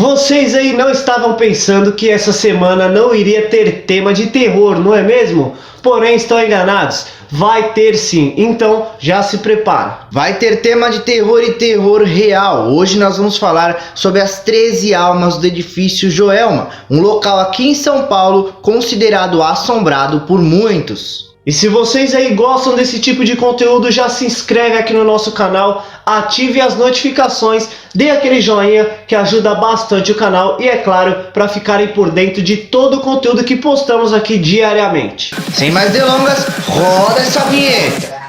Vocês aí não estavam pensando que essa semana não iria ter tema de terror, não é mesmo? Porém, estão enganados. Vai ter sim, então já se prepara. Vai ter tema de terror e terror real. Hoje nós vamos falar sobre as 13 almas do edifício Joelma, um local aqui em São Paulo considerado assombrado por muitos. E se vocês aí gostam desse tipo de conteúdo, já se inscreve aqui no nosso canal, ative as notificações, dê aquele joinha que ajuda bastante o canal e, é claro, para ficarem por dentro de todo o conteúdo que postamos aqui diariamente. Sem mais delongas, roda essa vinheta!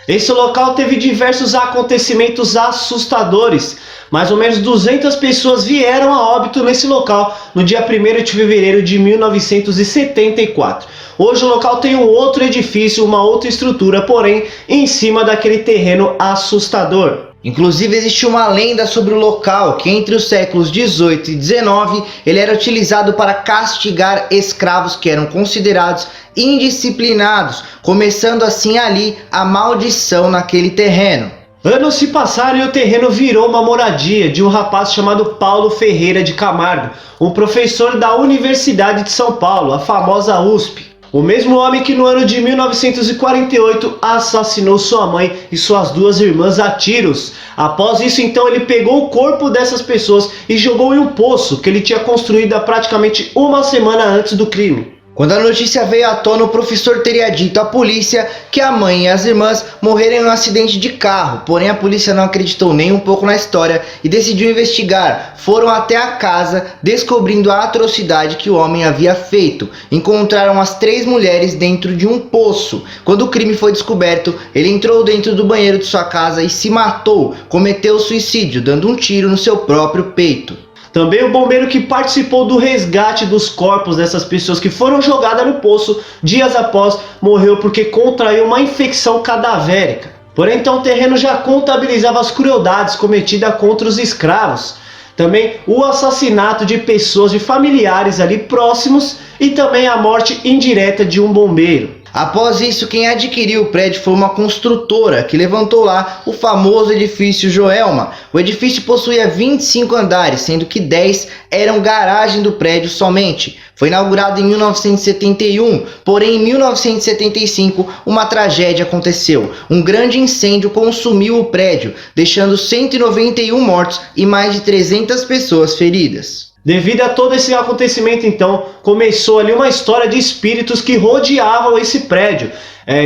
Esse local teve diversos acontecimentos assustadores. Mais ou menos 200 pessoas vieram a óbito nesse local no dia 1º de fevereiro de 1974. Hoje o local tem um outro edifício, uma outra estrutura, porém em cima daquele terreno assustador. Inclusive existe uma lenda sobre o local que entre os séculos 18 e 19 ele era utilizado para castigar escravos que eram considerados indisciplinados, começando assim ali a maldição naquele terreno. Anos se passaram e o terreno virou uma moradia de um rapaz chamado Paulo Ferreira de Camargo, um professor da Universidade de São Paulo, a famosa USP. O mesmo homem que no ano de 1948 assassinou sua mãe e suas duas irmãs a tiros. Após isso, então, ele pegou o corpo dessas pessoas e jogou em um poço que ele tinha construído há praticamente uma semana antes do crime. Quando a notícia veio à tona, o professor teria dito à polícia que a mãe e as irmãs morreram em um acidente de carro, porém a polícia não acreditou nem um pouco na história e decidiu investigar. Foram até a casa, descobrindo a atrocidade que o homem havia feito. Encontraram as 3 mulheres dentro de um poço. Quando o crime foi descoberto, ele entrou dentro do banheiro de sua casa e se matou, cometeu suicídio, dando um tiro no seu próprio peito. Também o bombeiro que participou do resgate dos corpos dessas pessoas que foram jogadas no poço dias após morreu porque contraiu uma infecção cadavérica. Porém, então o terreno já contabilizava as crueldades cometidas contra os escravos. Também o assassinato de pessoas, de familiares ali próximos e também a morte indireta de um bombeiro. Após isso, quem adquiriu o prédio foi uma construtora que levantou lá o famoso edifício Joelma. O edifício possuía 25 andares, sendo que 10 eram garagem do prédio somente. Foi inaugurado em 1971, porém em 1975 uma tragédia aconteceu. Um grande incêndio consumiu o prédio, deixando 191 mortos e mais de 300 pessoas feridas. Devido a todo esse acontecimento, então, começou ali uma história de espíritos que rodeavam esse prédio.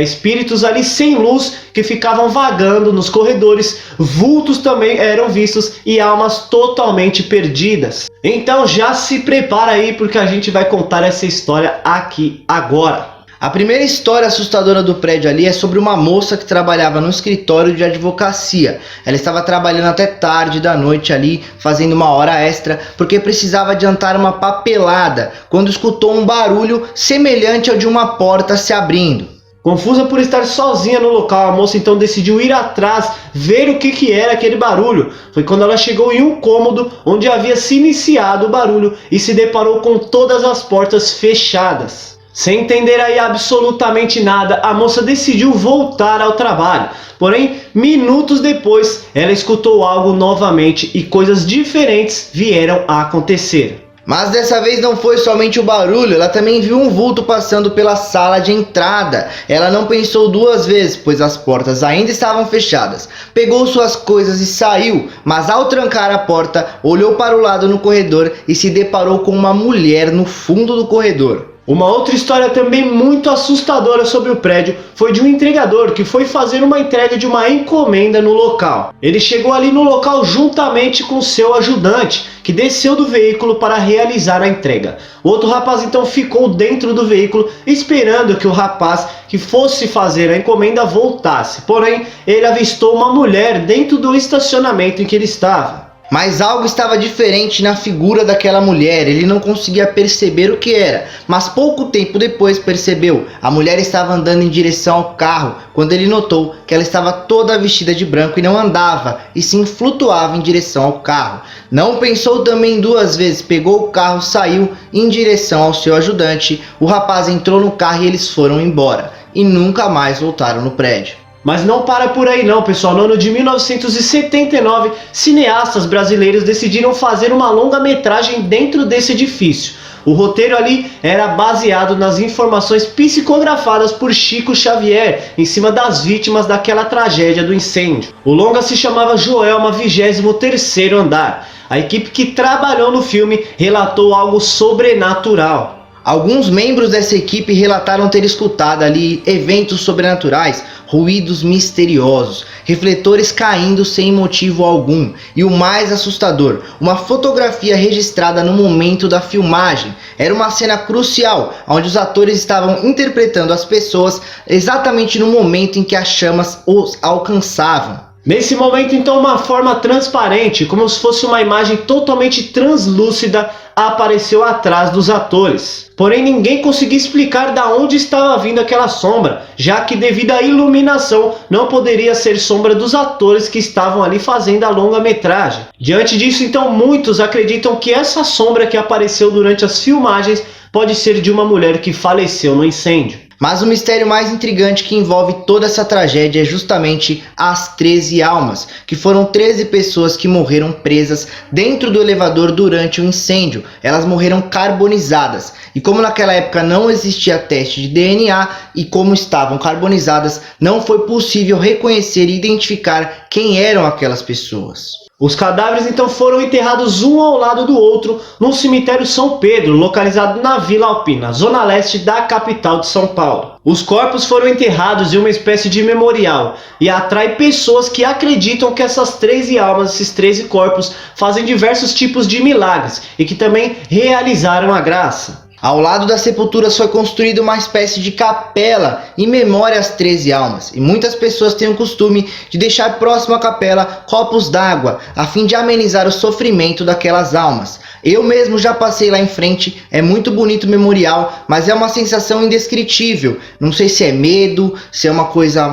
Espíritos ali sem luz que ficavam vagando nos corredores, vultos também eram vistos e almas totalmente perdidas. Então já se prepara aí porque a gente vai contar essa história aqui agora. A primeira história assustadora do prédio ali é sobre uma moça que trabalhava no escritório de advocacia. Ela estava trabalhando até tarde da noite ali, fazendo uma hora extra, porque precisava adiantar uma papelada, quando escutou um barulho semelhante ao de uma porta se abrindo. Confusa por estar sozinha no local, a moça então decidiu ir atrás, ver o que era aquele barulho. Foi quando ela chegou em um cômodo onde havia se iniciado o barulho e se deparou com todas as portas fechadas. Sem entender aí absolutamente nada, a moça decidiu voltar ao trabalho. Porém, minutos depois, ela escutou algo novamente e coisas diferentes vieram a acontecer. Mas dessa vez não foi somente o barulho, ela também viu um vulto passando pela sala de entrada. Ela não pensou 2 vezes, pois as portas ainda estavam fechadas. Pegou suas coisas e saiu, mas ao trancar a porta, olhou para o lado no corredor e se deparou com uma mulher no fundo do corredor. Uma outra história também muito assustadora sobre o prédio foi de um entregador que foi fazer uma entrega de uma encomenda no local. Ele chegou ali no local juntamente com seu ajudante, que desceu do veículo para realizar a entrega. O outro rapaz então ficou dentro do veículo esperando que o rapaz que fosse fazer a encomenda voltasse. Porém, ele avistou uma mulher dentro do estacionamento em que ele estava. Mas algo estava diferente na figura daquela mulher, ele não conseguia perceber o que era, mas pouco tempo depois percebeu. A mulher estava andando em direção ao carro, quando ele notou que ela estava toda vestida de branco e não andava, e sim flutuava em direção ao carro. Não pensou também 2 vezes, pegou o carro, saiu em direção ao seu ajudante. O rapaz entrou no carro e eles foram embora, e nunca mais voltaram no prédio. Mas não para por aí não, pessoal. No ano de 1979, cineastas brasileiros decidiram fazer uma longa-metragem dentro desse edifício. O roteiro ali era baseado nas informações psicografadas por Chico Xavier em cima das vítimas daquela tragédia do incêndio. O longa se chamava Joelma, 23º andar. A equipe que trabalhou no filme relatou algo sobrenatural. Alguns membros dessa equipe relataram ter escutado ali eventos sobrenaturais, ruídos misteriosos, refletores caindo sem motivo algum e o mais assustador, uma fotografia registrada no momento da filmagem. Era uma cena crucial, onde os atores estavam interpretando as pessoas exatamente no momento em que as chamas os alcançavam. Nesse momento, então, uma forma transparente, como se fosse uma imagem totalmente translúcida, apareceu atrás dos atores. Porém, ninguém conseguia explicar de onde estava vindo aquela sombra, já que devido à iluminação, não poderia ser sombra dos atores que estavam ali fazendo a longa-metragem. Diante disso, então, muitos acreditam que essa sombra que apareceu durante as filmagens pode ser de uma mulher que faleceu no incêndio. Mas o mistério mais intrigante que envolve toda essa tragédia é justamente as 13 almas, que foram 13 pessoas que morreram presas dentro do elevador durante o incêndio. Elas morreram carbonizadas, e como naquela época não existia teste de DNA e como estavam carbonizadas, não foi possível reconhecer e identificar quem eram aquelas pessoas. Os cadáveres então foram enterrados um ao lado do outro no cemitério São Pedro, localizado na Vila Alpina, zona leste da capital de São Paulo. Os corpos foram enterrados em uma espécie de memorial e atrai pessoas que acreditam que essas 13 almas, esses 13 corpos, fazem diversos tipos de milagres e que também realizaram a graça. Ao lado das sepulturas foi construída uma espécie de capela em memória às 13 almas, e muitas pessoas têm o costume de deixar próximo à capela copos d'água, a fim de amenizar o sofrimento daquelas almas. Eu mesmo já passei lá em frente, é muito bonito o memorial, mas é uma sensação indescritível. Não sei se é medo, se é uma coisa...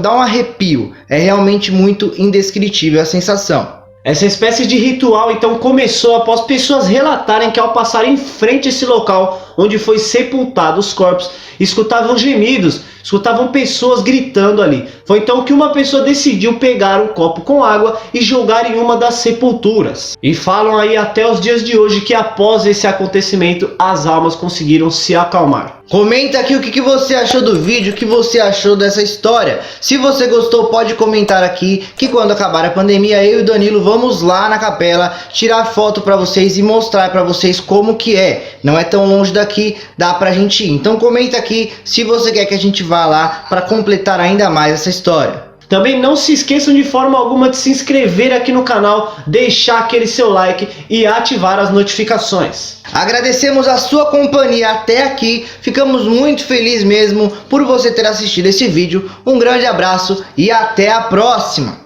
dá um arrepio, é realmente muito indescritível a sensação. Essa espécie de ritual então começou após pessoas relatarem que ao passar em frente a esse local onde foi sepultado os corpos, escutavam gemidos, escutavam pessoas gritando ali. Foi então que uma pessoa decidiu pegar um copo com água e jogar em uma das sepulturas. E falam aí até os dias de hoje que após esse acontecimento as almas conseguiram se acalmar. Comenta aqui o que você achou do vídeo, o que você achou dessa história. Se você gostou, pode comentar aqui, que quando acabar a pandemia, eu e o Danilo vamos lá na capela, tirar foto pra vocês e mostrar pra vocês como que é. Não é tão longe daqui, dá pra gente ir. Então comenta aqui se você quer que a gente vá lá pra completar ainda mais essa história. Também não se esqueçam de forma alguma de se inscrever aqui no canal, deixar aquele seu like e ativar as notificações. Agradecemos a sua companhia até aqui, ficamos muito felizes mesmo por você ter assistido esse vídeo. Um grande abraço e até a próxima!